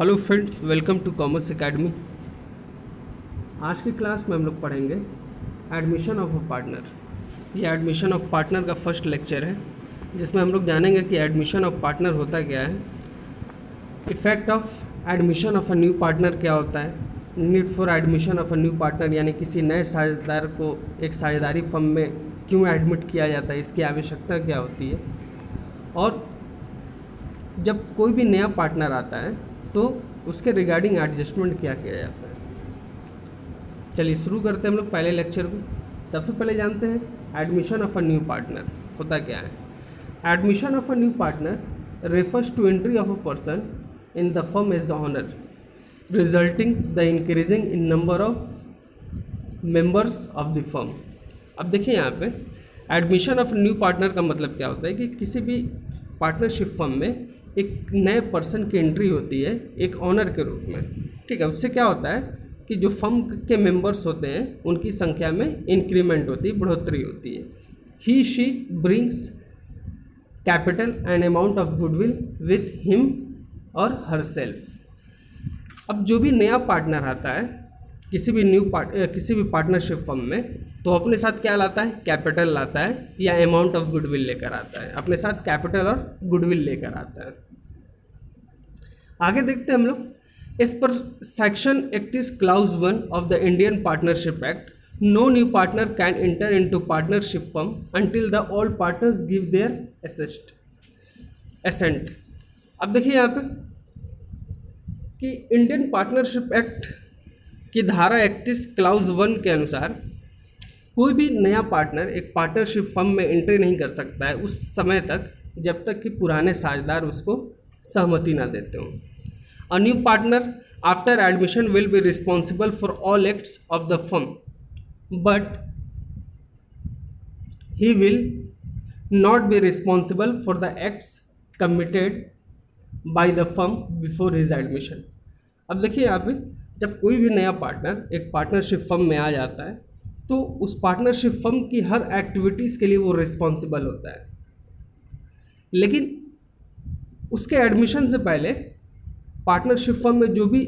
Hello friends, welcome to Commerce Academy. आज की class में हम लोग पढ़ेंगे एडमिशन ऑफ अ पार्टनर। ये एडमिशन ऑफ पार्टनर का फर्स्ट लेक्चर है, जिसमें हम लोग जानेंगे कि एडमिशन ऑफ पार्टनर होता क्या है, effect of admission of a new partner क्या होता है, need for admission of a new partner यानी किसी नए साझेदार को एक साझेदारी फर्म में क्यों एडमिट किया जाता है, इसकी आवश्यकता क्या होती है, और जब कोई भी नया पार्टनर आता है तो उसके रिगार्डिंग एडजस्टमेंट क्या किया जाता है। चलिए शुरू करते हैं हम लोग पहले लेक्चर को। सबसे पहले जानते हैं admission of a new partner होता क्या है। Admission of a new partner refers to entry of a person in the firm as owner resulting the increasing in number of members of the firm. अब देखिए यहाँ पे admission of new partner का मतलब क्या होता है कि किसी भी पार्टनरशिप फर्म में एक नए पर्सन की एंट्री होती है एक ऑनर के रूप में। ठीक है, उससे क्या होता है कि जो फर्म के मेंबर्स होते हैं उनकी संख्या में इंक्रीमेंट होती है, बढ़ोतरी होती है। He she brings capital and amount of goodwill with him और हर सेल्फ। अब जो भी नया पार्टनर आता है किसी भी पार्टनरशिप फर्म में, तो अपने साथ क्या लाता है, कैपिटल लाता है या अमाउंट ऑफ गुडविल लेकर आता है। अपने साथ कैपिटल और गुडविल लेकर आता है। आगे देखते हैं हम लोग। इस पर section 31 clause 1 of the Indian Partnership Act, no new partner can enter into partnership firm until the all partners give their assent. अब देखिए यहाँ पे कि इंडियन पार्टनरशिप एक्ट की धारा 31 क्लाउज 1 के अनुसार कोई भी नया पार्टनर एक पार्टनरशिप फर्म में एंट्री नहीं कर सकता है उस समय तक जब तक कि पुराने साझेदार उसको सहमति ना देते हों। अ new partner after admission will be responsible for all acts of the firm, but he will not be responsible for the acts committed by the firm before his admission. अब देखिए यहाँ पे जब कोई भी नया पार्टनर एक पार्टनरशिप फर्म में आ जाता है तो उस पार्टनरशिप फर्म की हर एक्टिविटीज़ के लिए वो रिस्पॉन्सिबल होता है, लेकिन उसके एडमिशन से पहले पार्टनरशिप फर्म में जो भी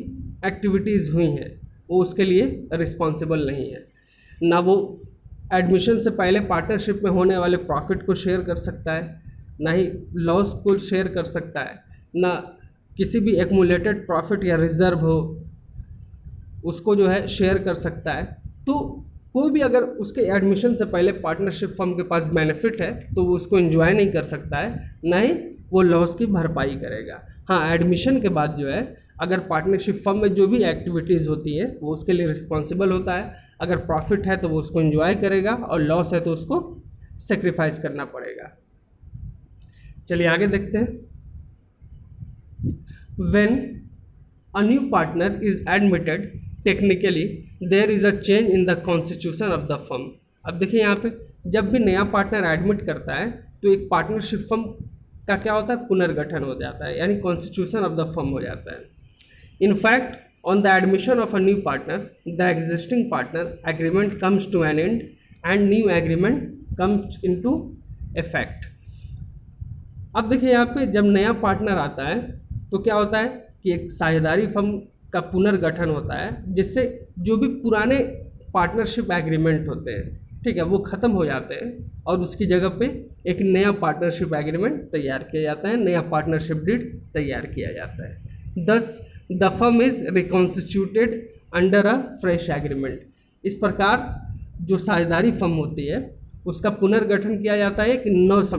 एक्टिविटीज़ हुई हैं वो उसके लिए रिस्पॉन्सिबल नहीं है। ना वो एडमिशन से पहले पार्टनरशिप में होने वाले प्रॉफिट को शेयर कर सकता है, ना ही लॉस को शेयर कर सकता है, ना किसी भी एक्मुलेटेड प्रॉफिट या रिजर्व हो उसको जो है शेयर कर सकता है। तो कोई भी अगर उसके एडमिशन से पहले पार्टनरशिप फर्म के पास बेनिफिट है तो वो उसको एंजॉय नहीं कर सकता है, ना ही वो लॉस की भरपाई करेगा। हाँ, एडमिशन के बाद जो है अगर पार्टनरशिप फर्म में जो भी एक्टिविटीज़ होती है वो उसके लिए रिस्पॉन्सिबल होता है। अगर प्रॉफिट है तो वो उसको एंजॉय करेगा और लॉस है तो उसको सेक्रीफाइस करना पड़ेगा। चलिए आगे देखते हैं। When a new partner is admitted technically there is a change in the constitution of the firm. अब देखिए यहाँ पे जब भी नया पार्टनर एडमिट करता है तो एक पार्टनरशिप फर्म का क्या होता है, पुनर्गठन हो जाता है, यानी कॉन्स्टिट्यूशन ऑफ द फर्म हो जाता है। In fact, on the admission of a new partner, the existing partner agreement comes to an end and new agreement comes into effect. अब देखिए यहाँ पे जब नया पार्टनर आता है तो क्या होता है कि एक साझेदारी फर्म का पुनर्गठन होता है, जिससे जो भी पुराने पार्टनरशिप एग्रीमेंट होते हैं, ठीक है, वो ख़त्म हो जाते हैं और उसकी जगह पे एक नया पार्टनरशिप एग्रीमेंट तैयार किया जाता है, नया पार्टनरशिप डीड तैयार किया जाता है। दस the firm is reconstituted under a fresh agreement. इस प्रकार जो साझेदारी फर्म होती है उसका पुनर्गठन किया जाता है एक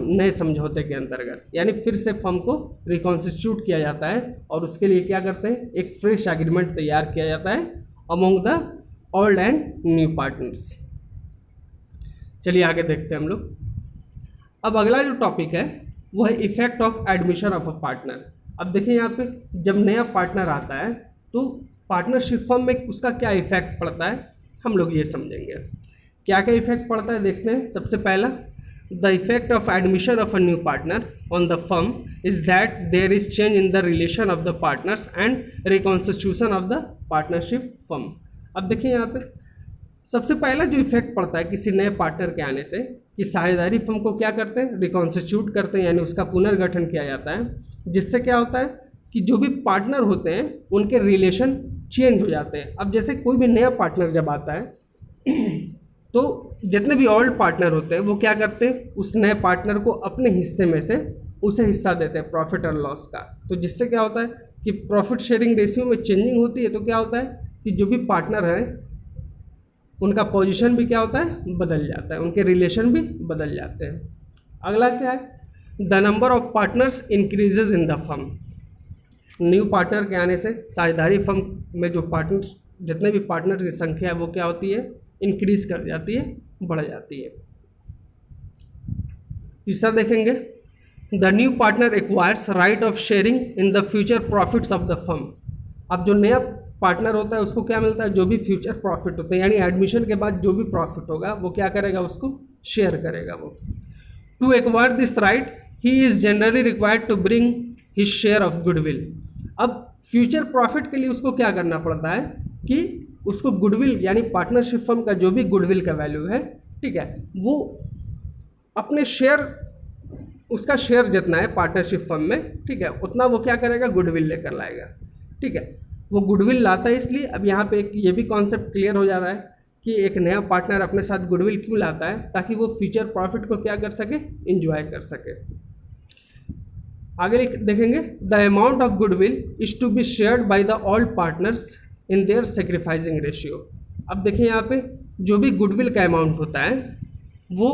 नए समझौते के अंतर्गत, यानी फिर से फर्म को रिकॉन्स्टिट्यूट किया जाता है और उसके लिए क्या करते हैं, एक फ्रेश एग्रीमेंट तैयार किया जाता है among the old and new partners. चलिए आगे देखते हैं हम लोग। अब अगला जो टॉपिक है वो है effect of admission of a partner. अब देखिए यहाँ पे जब नया पार्टनर आता है तो पार्टनरशिप फर्म में उसका क्या इफेक्ट पड़ता है हम लोग ये समझेंगे। क्या क्या इफेक्ट पड़ता है देखते हैं। सबसे पहला, the effect of admission of a new partner on the firm is that there is change in the relation of the partners and reconstitution of the partnership firm. अब देखिए यहाँ पे सबसे पहला जो इफेक्ट पड़ता है किसी नए पार्टनर के आने से कि साझेदारी फर्म को क्या करते हैं, रिकॉन्स्टिट्यूट करते हैं, यानी उसका पुनर्गठन किया जाता है, जिससे क्या होता है कि जो भी पार्टनर होते हैं उनके रिलेशन चेंज हो जाते हैं। अब जैसे कोई भी नया पार्टनर जब आता है तो जितने भी ओल्ड पार्टनर होते हैं वो क्या करते हैं, उस नए पार्टनर को अपने हिस्से में से उसे हिस्सा देते हैं प्रॉफिट और लॉस का। तो जिससे क्या होता है कि प्रॉफिट शेयरिंग रेशियो में चेंजिंग होती है। तो क्या होता है कि जो भी पार्टनर है उनका पोजीशन भी क्या होता है, बदल जाता है, उनके रिलेशन भी बदल जाते हैं। अगला क्या है, the number of partners increases in the firm. New partner के आने से साझेदारी फर्म में जो पार्टनर्स, जितने भी पार्टनर की संख्या है वो क्या होती है, इंक्रीज कर जाती है, बढ़ जाती है। तीसरा देखेंगे, the new partner acquires right of sharing in the future profits of the firm. अब जो नया पार्टनर होता है उसको क्या मिलता है, जो भी फ्यूचर प्रॉफिट होते हैं, यानी एडमिशन के बाद जो भी प्रॉफिट होगा वो क्या करेगा, उसको शेयर करेगा वो। To acquire this right he is generally required to bring his share of goodwill. अब फ्यूचर प्रॉफिट के लिए उसको क्या करना पड़ता है कि उसको गुडविल, यानी पार्टनरशिप फर्म का जो भी गुडविल का वैल्यू है, ठीक है, वो अपने शेयर, उसका शेयर जितना है पार्टनरशिप फर्म में, ठीक है, उतना वो क्या करेगा, गुडविल लेकर लाएगा। ठीक है, वो गुडविल लाता है इसलिए, अब यहाँ पे एक ये भी कॉन्सेप्ट क्लियर हो जा रहा है कि एक नया पार्टनर अपने साथ गुडविल क्यों लाता है, ताकि वो फ्यूचर प्रॉफिट को क्या कर सके, इंजॉय कर सके। आगे देखेंगे, the amount of goodwill is to be shared by the all partners in their sacrificing ratio. अब देखिए यहाँ पे जो भी गुडविल का अमाउंट होता है वो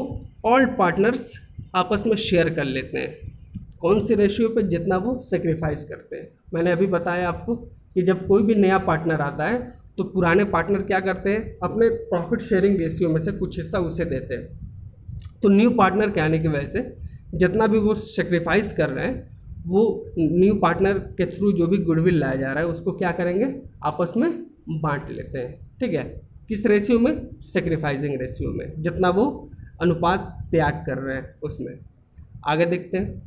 ऑल पार्टनर्स आपस में शेयर कर लेते हैं। कौन सी रेशियो पे, जितना वो सेक्रीफाइस करते हैं। मैंने अभी बताया आपको कि जब कोई भी नया पार्टनर आता है तो पुराने पार्टनर क्या करते हैं, अपने प्रॉफिट शेयरिंग रेशियो में से कुछ हिस्सा उसे देते हैं। तो न्यू पार्टनर के आने की वजह से जितना भी वो सेक्रीफाइस कर रहे हैं वो न्यू पार्टनर के थ्रू जो भी गुडविल लाया जा रहा है उसको क्या करेंगे, आपस में बांट लेते हैं। ठीक है, किस रेशियो में, सेक्रीफाइसिंग रेशियो में, जितना वो अनुपात त्याग कर रहे हैं उसमें। आगे देखते हैं,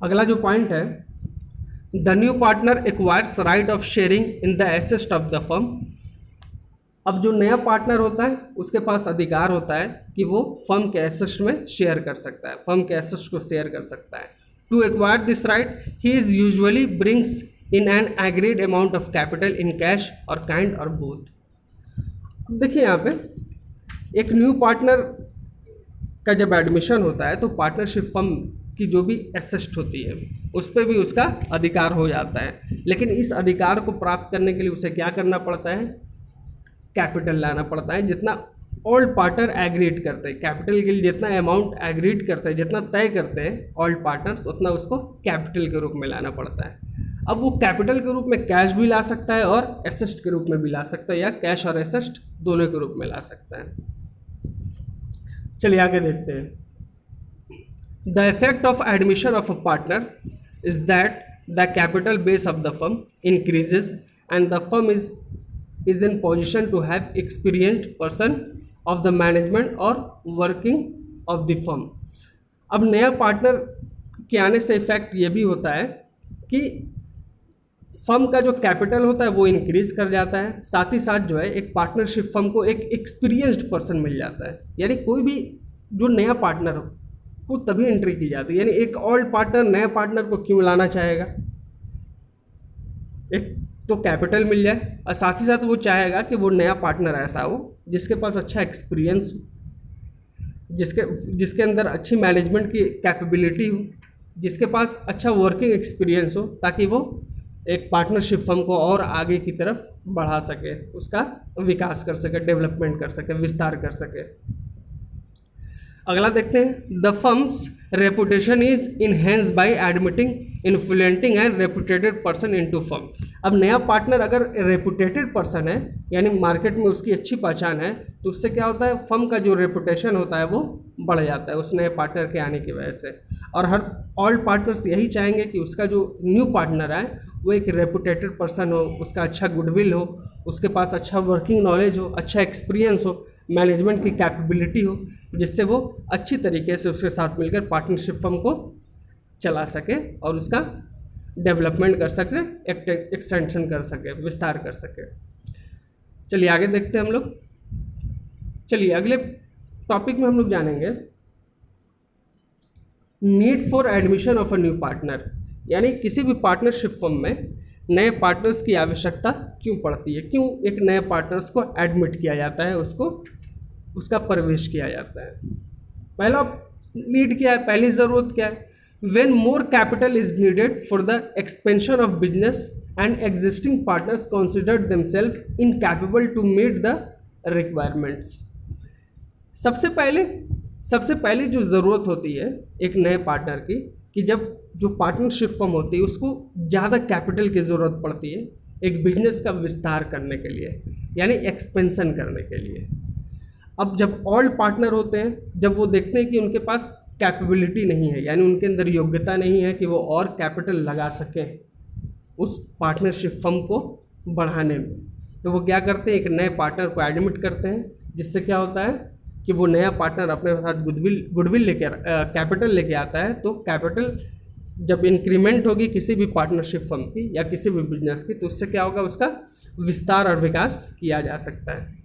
अगला जो पॉइंट है, the new partner acquires right of sharing in the asset of the firm. अब जो नया पार्टनर होता है उसके पास अधिकार होता है कि वो फर्म के एसेट में शेयर कर सकता है, फर्म के एसेट को शेयर कर सकता है। To acquire this right he is usually brings in an agreed amount of capital in cash or kind or both. देखिए यहाँ पे एक न्यू पार्टनर का जब एडमिशन होता है तो पार्टनरशिप फर्म की जो भी एसेट होती है उस पर भी उसका अधिकार हो जाता है। लेकिन इस अधिकार को प्राप्त करने के लिए उसे क्या करना पड़ता है, कैपिटल लाना पड़ता है। जितना ऑल पार्टनर एग्रीड करते हैं, कैपिटल के लिए जितना अमाउंट एग्रीड करते हैं, जितना तय करते हैं ऑल पार्टनर्स, उतना उसको कैपिटल के रूप में लाना पड़ता है। अब वो कैपिटल के रूप में कैश भी ला सकता है और एसेट के रूप में भी ला सकता है, या कैश और एसेट दोनों के रूप में ला सकता है। चलिए आगे देखते हैं। The effect of admission of a partner is that the capital base of the firm increases and the firm is in position to have experienced person of the management or working of the firm। अब नया partner के आने से effect ये भी होता है कि फर्म का जो कैपिटल होता है वो इंक्रीज कर जाता है, साथ ही साथ जो है एक पार्टनरशिप फर्म को एक एक्सपीरियंस्ड पर्सन मिल जाता है। यानी कोई भी जो नया पार्टनर हो को तभी एंट्री की जाती है। यानी एक ओल्ड पार्टनर नया पार्टनर को क्यों लाना चाहेगा, एक तो कैपिटल मिल जाए और साथ ही साथ वो चाहेगा कि वो नया पार्टनर ऐसा हो जिसके पास अच्छा एक्सपीरियंस हो, जिसके अंदर अच्छी मैनेजमेंट की कैपेबिलिटी हो, जिसके पास अच्छा वर्किंग एक्सपीरियंस हो, ताकि वो एक पार्टनरशिप फर्म को और आगे की तरफ बढ़ा सके, उसका विकास कर सके, डेवलपमेंट कर सके, विस्तार कर सके। अगला देखते हैं, the firm's reputation is enhanced by admitting influential and reputed person into firm. अब नया पार्टनर अगर रेपुटेटेड पर्सन है, यानी मार्केट में उसकी अच्छी पहचान है, तो उससे क्या होता है, फर्म का जो रेपुटेशन होता है वो बढ़ जाता है उस नए पार्टनर के आने की वजह से। और हर ऑल पार्टनर्स यही चाहेंगे कि उसका जो न्यू पार्टनर है वो एक रेपुटेटेड पर्सन हो, उसका अच्छा गुडविल हो, उसके पास अच्छा वर्किंग नॉलेज हो, अच्छा एक्सपीरियंस हो, मैनेजमेंट की कैपेबिलिटी हो, जिससे वो अच्छी तरीके से उसके साथ मिलकर पार्टनरशिप फर्म को चला सके और उसका डेवलपमेंट कर सके, एक्सटेंशन कर सके, विस्तार कर सके। चलिए आगे देखते हैं हम लोग। चलिए अगले टॉपिक में हम लोग जानेंगे need for admission of a new partner, यानी किसी भी पार्टनरशिप फर्म में नए पार्टनर्स की आवश्यकता क्यों पड़ती है, क्यों एक नए पार्टनर्स को एडमिट किया जाता है, उसको उसका प्रवेश किया जाता है। पहला नीड क्या है, पहली ज़रूरत क्या है, when more capital is needed for the expansion of business and existing partners considered themselves incapable to meet the requirements. सबसे पहले जो ज़रूरत होती है एक नए पार्टनर की, कि जब जो पार्टनरशिप फर्म होती है उसको ज़्यादा कैपिटल की ज़रूरत पड़ती है एक बिजनेस का विस्तार करने के लिए, यानी एक्सपेंशन करने के लिए। अब जब ओल्ड पार्टनर होते हैं, जब वो देखते हैं कि उनके पास कैपेबिलिटी नहीं है, यानी उनके अंदर योग्यता नहीं है कि वो और कैपिटल लगा सकें उस पार्टनरशिप फर्म को बढ़ाने में, तो वो क्या करते हैं, एक नए पार्टनर को एडमिट करते हैं, जिससे क्या होता है कि वो नया पार्टनर अपने साथ गुडविल लेके कैपिटल लेके आता है। तो कैपिटल जब इंक्रीमेंट होगी किसी भी पार्टनरशिप फर्म की या किसी भी बिजनेस की, तो उससे क्या होगा, उसका विस्तार और विकास किया जा सकता है।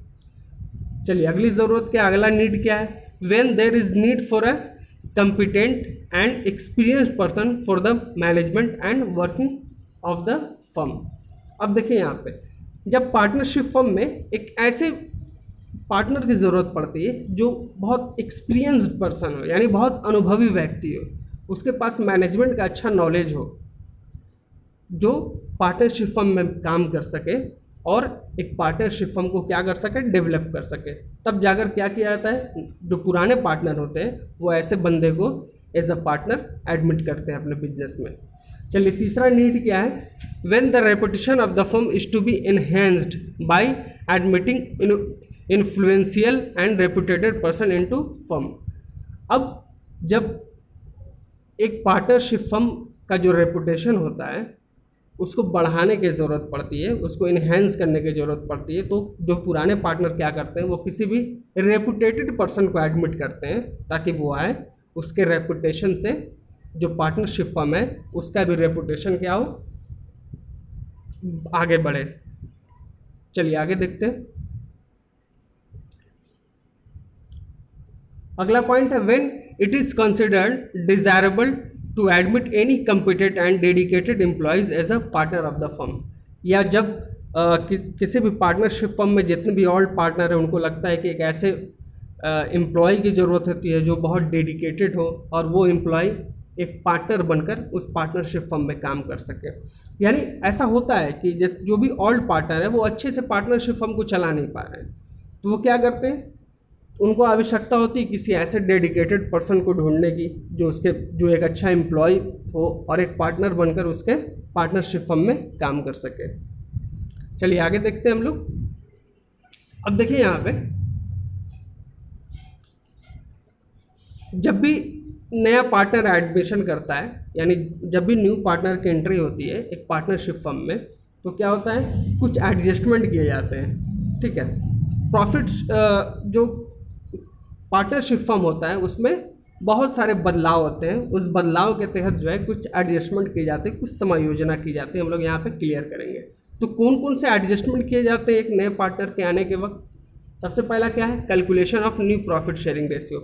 चलिए अगली ज़रूरत क्या, अगला नीड क्या है, when there is need for a competent and experienced person for the management and working of the firm। अब देखिए यहाँ पे जब पार्टनरशिप फर्म में एक ऐसे पार्टनर की ज़रूरत पड़ती है जो बहुत एक्सपीरियंस्ड पर्सन हो, यानी बहुत अनुभवी व्यक्ति हो, उसके पास मैनेजमेंट का अच्छा नॉलेज हो, जो पार्टनरशिप फर्म में काम कर सके और एक पार्टनरशिप फर्म को क्या कर सके, डेवलप कर सके। तब जाकर क्या किया जाता है, जो पुराने पार्टनर होते हैं वो ऐसे बंदे को एज अ पार्टनर एडमिट करते हैं अपने बिजनेस में। चलिए तीसरा नीड क्या है, when the reputation of the firm is to be enhanced by admitting influential and reputed person into firm. अब जब एक पार्टनरशिप फर्म का जो रेपुटेशन होता है उसको बढ़ाने की ज़रूरत पड़ती है, उसको इन्हेंस करने की ज़रूरत पड़ती है, तो जो पुराने पार्टनर क्या करते हैं, वो किसी भी रेपुटेटेड पर्सन को एडमिट करते हैं ताकि वो आए, उसके रेपुटेशन से जो पार्टनरशिप फर्म है उसका भी रेपुटेशन क्या हो, आगे बढ़े। चलिए आगे देखते हैं। अगला पॉइंट है, when it is considered desirable to admit any competent and dedicated employees as a partner of the firm, या जब किसी भी पार्टनरशिप फर्म में जितने भी ओल्ड पार्टनर हैं उनको लगता है कि एक ऐसे एम्प्लॉय की ज़रूरत होती है जो बहुत डेडिकेटेड हो और वो एम्प्लॉय एक पार्टनर बनकर उस पार्टनरशिप फर्म में काम कर सके। यानी ऐसा होता है कि जो भी ओल्ड पार्टनर है वो अच्छे से पार्टनरशिप फर्म को चला नहीं पा रहे हैं, तो वो क्या करते हैं, उनको आवश्यकता होती है किसी ऐसे डेडिकेटेड पर्सन को ढूंढने की जो एक अच्छा एम्प्लॉय हो और एक पार्टनर बनकर उसके पार्टनरशिप फर्म में काम कर सके। चलिए आगे देखते हैं हम लोग। अब देखिए यहाँ पे जब भी नया पार्टनर एडमिशन करता है, यानी जब भी न्यू पार्टनर की एंट्री होती है एक पार्टनरशिप फर्म में, तो क्या होता है, कुछ एडजस्टमेंट किए जाते हैं। ठीक है, प्रॉफिट जो पार्टनरशिप फर्म होता है उसमें बहुत सारे बदलाव होते हैं, उस बदलाव के तहत जो है कुछ एडजस्टमेंट किए जाते हैं, कुछ समायोजना की जाती है, हम लोग यहाँ पे क्लियर करेंगे। तो कौन कौन से एडजस्टमेंट किए जाते हैं एक नए पार्टनर के आने के वक्त। सबसे पहला क्या है, calculation of new profit sharing ratio.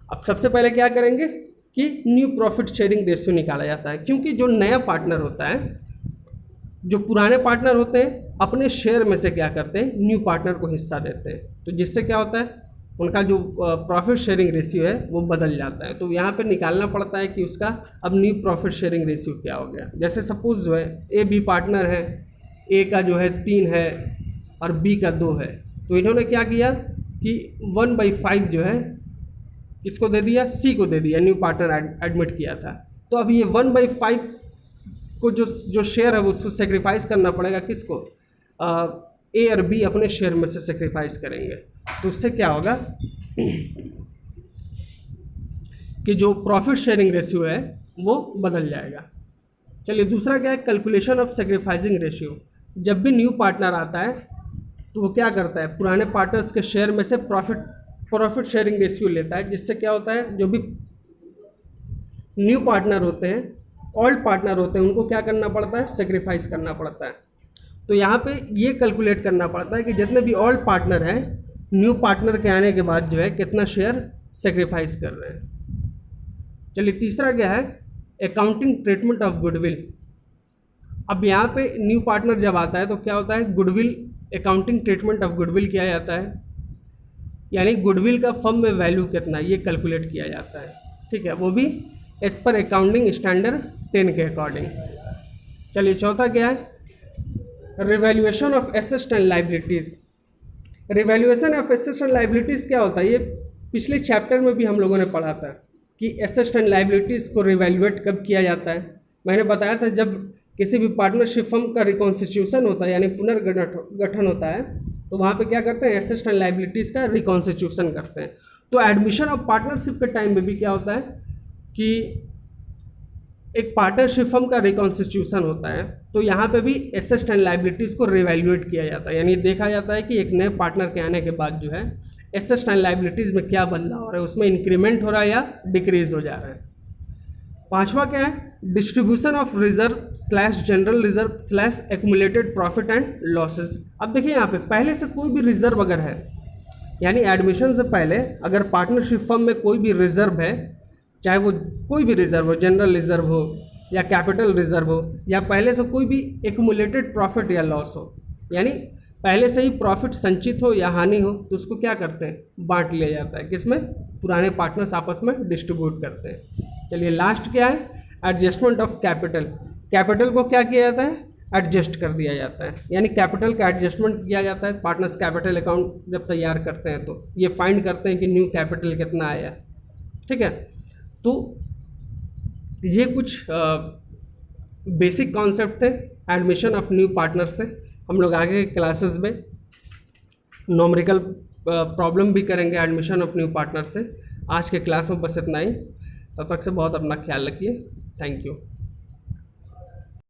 अब सबसे पहले क्या करेंगे कि न्यू प्रॉफिट शेयरिंग रेशियो निकाला जाता है, क्योंकि जो नया पार्टनर होता है, जो पुराने पार्टनर होते हैं अपने शेयर में से क्या करते हैं, न्यू पार्टनर को हिस्सा देते हैं, तो जिससे क्या होता है उनका जो प्रॉफिट शेयरिंग रेशियो है वो बदल जाता है। तो यहाँ पे निकालना पड़ता है कि उसका अब न्यू प्रॉफिट शेयरिंग रेशियो क्या हो गया। जैसे सपोज जो है ए बी पार्टनर है, ए का जो है 3 है और बी का 2 है, तो इन्होंने क्या किया कि 1/5 जो है किसको दे दिया, सी को दे दिया, न्यू पार्टनर एडमिट किया था। तो अब ये 1/5 को जो शेयर है उसको सेक्रीफाइस करना पड़ेगा, किसको, ए और बी अपने शेयर में से सेक्रीफाइस करेंगे। तो उससे क्या होगा कि जो प्रॉफिट शेयरिंग रेशियो है वो बदल जाएगा। चलिए दूसरा क्या है, कैलकुलेशन ऑफ सेक्रीफाइसिंग रेशियो। जब भी न्यू पार्टनर आता है तो वो क्या करता है, पुराने पार्टनर्स के शेयर में से प्रॉफिट शेयरिंग रेशियो लेता है, जिससे क्या होता है जो भी न्यू पार्टनर होते हैं, ओल्ड पार्टनर होते हैं, उनको क्या करना पड़ता है, सेक्रीफाइस करना पड़ता है। तो यहाँ पे ये कैलकुलेट करना पड़ता है कि जितने भी ओल्ड पार्टनर हैं न्यू पार्टनर के आने के बाद जो है कितना शेयर सेक्रीफाइस कर रहे हैं। चलिए तीसरा क्या है, अकाउंटिंग ट्रीटमेंट ऑफ गुडविल। अब यहाँ पे न्यू पार्टनर जब आता है तो क्या होता है, goodwill, accounting treatment of goodwill किया जाता है, यानी गुडविल का फर्म में वैल्यू कितना है ये कैलकुलेट किया जाता है, ठीक है, वो भी एज पर अकाउंटिंग स्टैंडर्ड 10 के अकॉर्डिंग। चलिए चौथा क्या है, revaluation of assets and liabilities. Revaluation of assets and liabilities क्या होता है, ये पिछले चैप्टर में भी हम लोगों ने पढ़ा था कि एसेट्स एंड लाइबिलिटीज़ को रिवैल्यूएट कब किया जाता है। मैंने बताया था जब किसी भी पार्टनरशिप फर्म का रिकॉन्स्टिट्यूशन होता है यानी पुनर्गठन होता है तो वहाँ पे क्या करते हैं, एसेट्स एंड लाइबिलिटीज़ का रिकॉन्स्टिट्यूशन करते हैं। तो एडमिशन ऑफ पार्टनरशिप के टाइम में भी क्या होता है कि एक पार्टनरशिप फर्म का रिकॉन्स्टिट्यूशन होता है, तो यहाँ पे भी एसेट्स एंड लाइबिलिटीज़ को रिवैल्यूएट किया जाता है, यानी देखा जाता है कि एक नए पार्टनर के आने के बाद जो है एसेट्स एंड लाइबिलिटीज़ में क्या बदलाव हो रहा है, उसमें इंक्रीमेंट हो रहा है या डिक्रीज हो जा रहा है। पांचवा क्या है, distribution of reserve slash general reserve slash accumulated profit and losses. अब देखिए यहाँ पे पहले से कोई भी रिजर्व अगर है, यानी एडमिशन से पहले अगर पार्टनरशिप फर्म में कोई भी रिजर्व है, चाहे वो कोई भी रिजर्व हो, जनरल रिजर्व हो या कैपिटल रिजर्व हो, या पहले से कोई भी एक्यूमुलेटेड प्रॉफिट या लॉस हो, यानी पहले से ही प्रॉफिट संचित हो या हानि हो, तो उसको क्या करते हैं, बांट लिया जाता है, किसमें, पुराने पार्टनर्स आपस में डिस्ट्रीब्यूट करते हैं। चलिए लास्ट क्या है, एडजस्टमेंट ऑफ कैपिटल। कैपिटल को क्या किया जाता है, एडजस्ट कर दिया जाता है, यानी कैपिटल का एडजस्टमेंट किया जाता है। पार्टनर्स कैपिटल अकाउंट जब तैयार करते हैं तो ये फाइंड करते हैं कि न्यू कैपिटल कितना आया, ठीक है। तो ये कुछ बेसिक कॉन्सेप्ट थे एडमिशन ऑफ न्यू पार्टनर्स से। हम लोग आगे के क्लासेस में नॉमरिकल प्रॉब्लम भी करेंगे एडमिशन ऑफ न्यू पार्टनर से। आज के क्लास में बस इतना ही, तब तक से बहुत अपना ख्याल रखिए। Thank you.